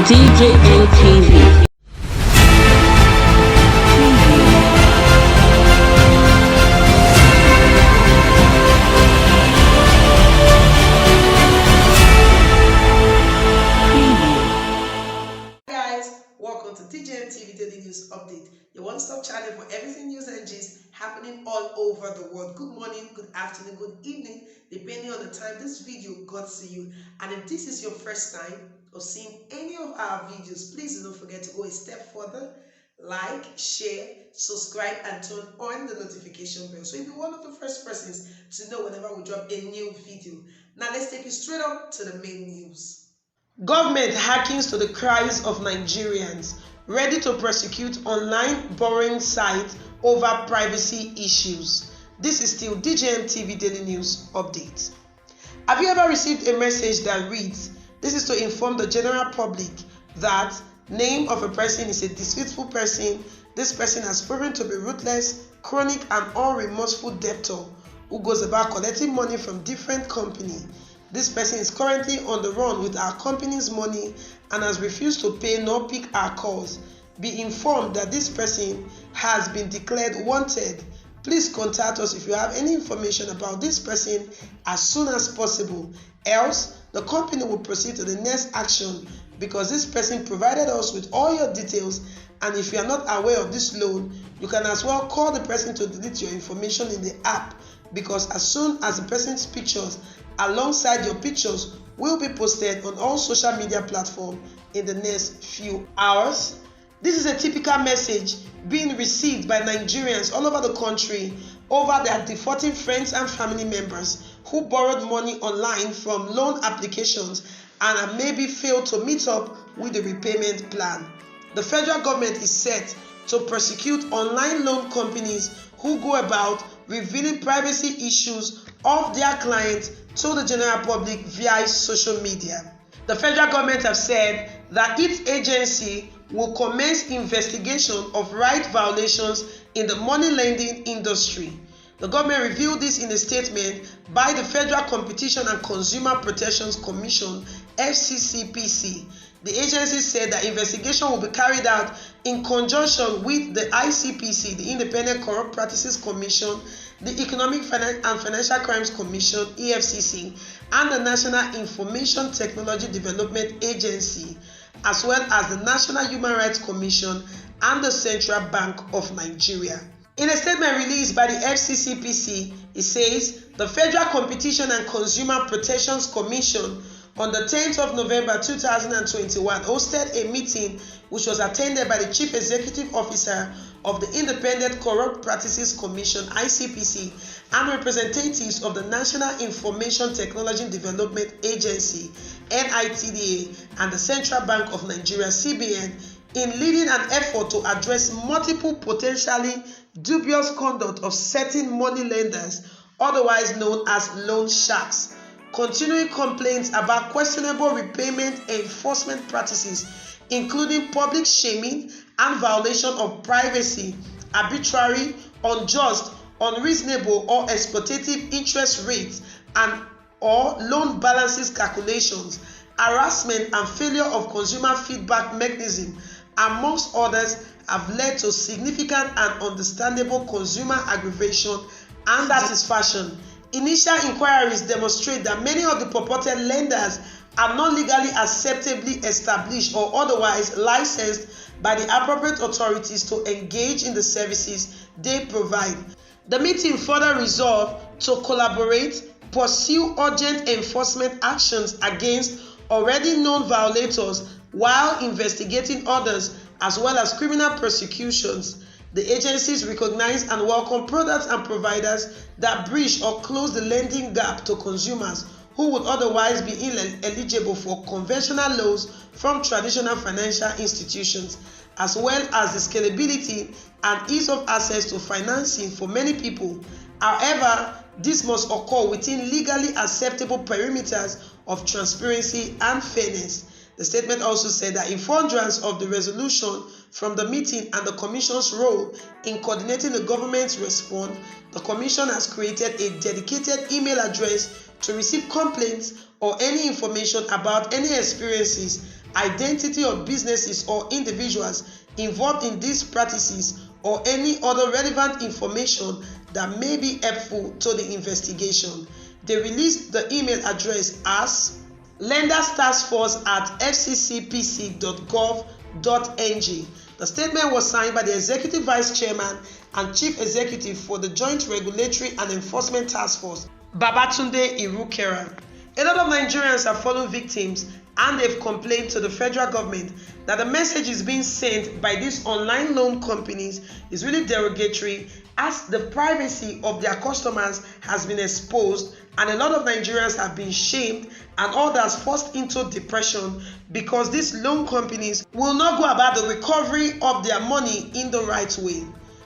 DJN TV. Welcome to TGN TV Daily News Update, your one-stop channel for everything news and gist happening all over the world. Good morning, good afternoon, good evening, depending on the time this video got to you. And if this is your first time of seeing any of our videos, please don't forget to go a step further, like, share, subscribe, and turn on the notification bell so you'll be one of the first persons to know whenever we drop a new video. Now let's take you straight up to the main news. Government hearkens to the cries of Nigerians, ready to prosecute online borrowing sites over privacy issues. This is still DJM TV Daily News Update. Have you ever received a message that reads, "This is to inform the general public that name of a person is a deceitful person. This person has proven to be ruthless, chronic, and unremorseful debtor who goes about collecting money from different companies. This person is currently on the run with our company's money and has refused to pay nor pick our calls. Be informed that this person has been declared wanted. Please contact us if you have any information about this person as soon as possible. Else, the company will proceed to the next action because this person provided us with all your details, and if you are not aware of this loan, you can as well call the person to delete your information in the app, because as soon as the person's pictures alongside your pictures will be posted on all social media platforms in the next few hours." This is a typical message being received by Nigerians all over the country over their defaulting friends and family members who borrowed money online from loan applications and have maybe failed to meet up with the repayment plan. The federal government is set to prosecute online loan companies who go about revealing privacy issues of their clients to the general public via social media. The federal government have said that its agency will commence investigation of right violations in the money lending industry. The government revealed this in a statement by the Federal Competition and Consumer Protections Commission, FCCPC. The agency said that investigation will be carried out in conjunction with the ICPC, the Independent Corrupt Practices Commission, the Economic and Financial Crimes Commission, EFCC, and the National Information Technology Development Agency, as well as the National Human Rights Commission and the Central Bank of Nigeria. In a statement released by the FCCPC, it says the Federal Competition and Consumer Protections Commission on the 10th of November 2021 hosted a meeting which was attended by the Chief Executive Officer of the Independent Corrupt Practices Commission, ICPC, and representatives of the National Information Technology Development Agency, NITDA, and the Central Bank of Nigeria, CBN, in leading an effort to address multiple potentially dubious conduct of certain money lenders, otherwise known as loan sharks, continuing complaints about questionable repayment enforcement practices, including public shaming and violation of privacy, arbitrary, unjust, unreasonable, or exploitative interest rates and or loan balances calculations, harassment and failure of consumer feedback mechanism, amongst others, have led to significant and understandable consumer aggravation and dissatisfaction. Initial inquiries demonstrate that many of the purported lenders are not legally acceptably established or otherwise licensed by the appropriate authorities to engage in the services they provide. The meeting further resolved to collaborate, pursue urgent enforcement actions against already known violators while investigating others, as well as criminal prosecutions. The agencies recognize and welcome products and providers that breach or close the lending gap to consumers who would otherwise be ineligible for conventional loans from traditional financial institutions, as well as the scalability and ease of access to financing for many people. However, this must occur within legally acceptable perimeters of transparency and fairness. The statement also said that in furtherance of the resolution from the meeting and the Commission's role in coordinating the government's response, the Commission has created a dedicated email address to receive complaints or any information about any experiences identity of businesses or individuals involved in these practices or any other relevant information that may be helpful to the investigation. They released the email address as lenderstaskforce@fccpc.gov.ng. The statement was signed by the Executive Vice Chairman and Chief Executive for the Joint Regulatory and Enforcement Task Force, Babatunde Irukera. A lot of Nigerians have fallen victims and they've complained to the federal government that the message is being sent by these online loan companies is really derogatory, as the privacy of their customers has been exposed, and a lot of Nigerians have been shamed and others forced into depression because these loan companies will not go about the recovery of their money in the right way.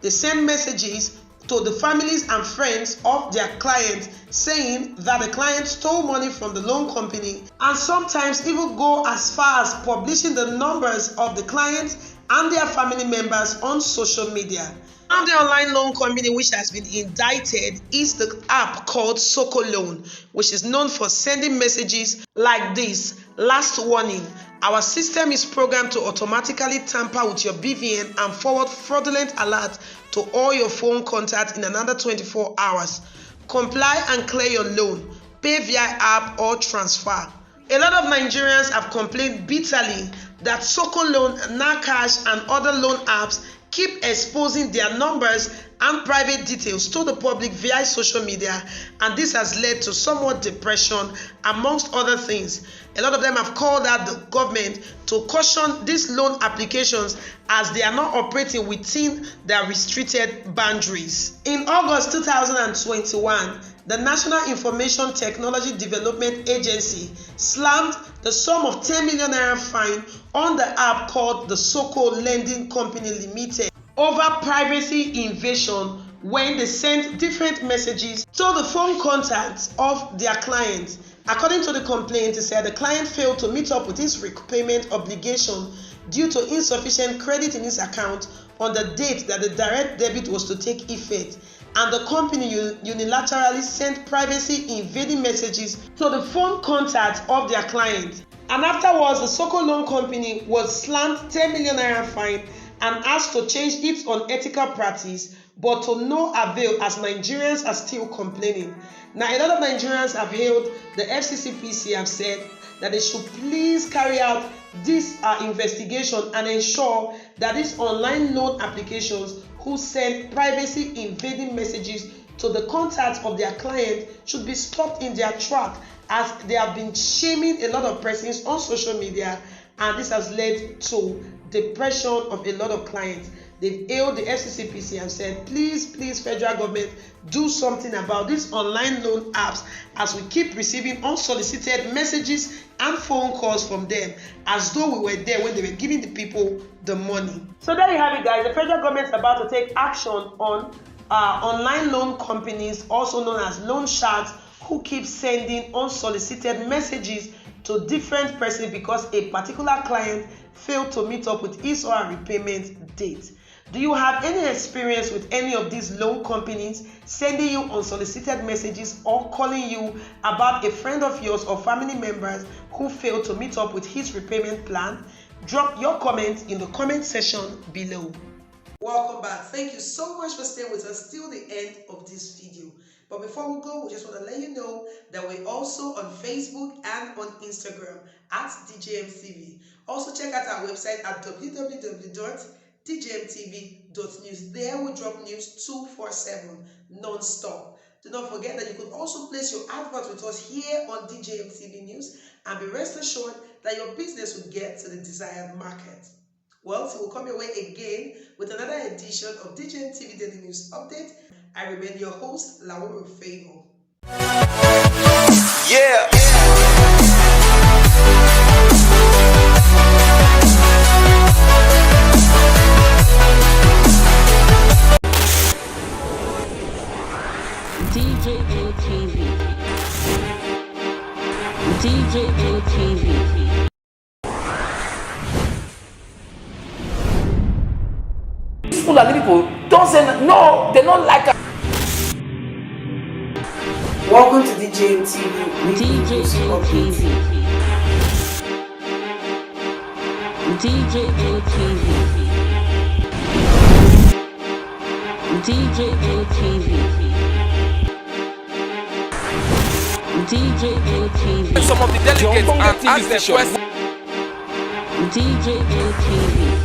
They send messages to the families and friends of their clients saying that the client stole money from the loan company, and sometimes even go as far as publishing the numbers of the clients and their family members on social media. One of the online loan company which has been indicted is the app called Sokoloan, which is known for sending messages like this: last warning, our system is programmed to automatically tamper with your BVN and forward fraudulent alerts to all your phone contacts in another 24 hours. Comply and clear your loan. Pay via app or transfer. A lot of Nigerians have complained bitterly that Sokoloan, Nakash, and other loan apps keep exposing their numbers and private details to the public via social media, and this has led to somewhat depression amongst other things. A lot of them have called out the government to caution these loan applications as they are not operating within their restricted boundaries. In August 2021, the National Information Technology Development Agency slammed the sum of 10 million naira fine on the app called the Soko Lending Company Limited over privacy invasion when they sent different messages to the phone contacts of their clients. According to the complaint, it said the client failed to meet up with his repayment obligation due to insufficient credit in his account on the date that the direct debit was to take effect, and the company unilaterally sent privacy invading messages to the phone contacts of their client. And afterwards, the Soko Loan Company was slammed 10 million naira fine and asked to change its unethical practice, but to no avail as Nigerians are still complaining. Now, a lot of Nigerians have hailed the FCCPC, have said that they should please carry out this investigation and ensure that these online loan applications who send privacy invading messages to the contacts of their clients should be stopped in their track, as they have been shaming a lot of persons on social media, and this has led to depression of a lot of clients. They've hailed the FCCPC and said, please, federal government, do something about these online loan apps, as we keep receiving unsolicited messages and phone calls from them as though we were there when they were giving the people the money. So there you have it, guys. The federal government is about to take action on online loan companies, also known as loan sharks, who keep sending unsolicited messages to different persons because a particular client failed to meet up with his or her repayment date. Do you have any experience with any of these loan companies sending you unsolicited messages or calling you about a friend of yours or family members who failed to meet up with his repayment plan? Drop your comments in the comment section below. Welcome back. Thank you so much for staying with us till the end of this video. But before we go, we just want to let you know that we're also on Facebook and on Instagram at DJMTV. Also check out our website at www.djmtv.news. There we drop news 247 non-stop. Do not forget that you could also place your advert with us here on DJMTV News, and be rest assured that your business will get to the desired market. Well, so we'll come your way again with another edition of DJMTV Daily News Update. I remain your host, Laura Favor. Yeah. DJMTV. DJMTV. Fulani people don't say no, they don't like us. Welcome to DJMTV. DJMTV. DJ ATV. DJ ATV. DJ ATV. Some of the delegates and ask them questions. DJ ATV.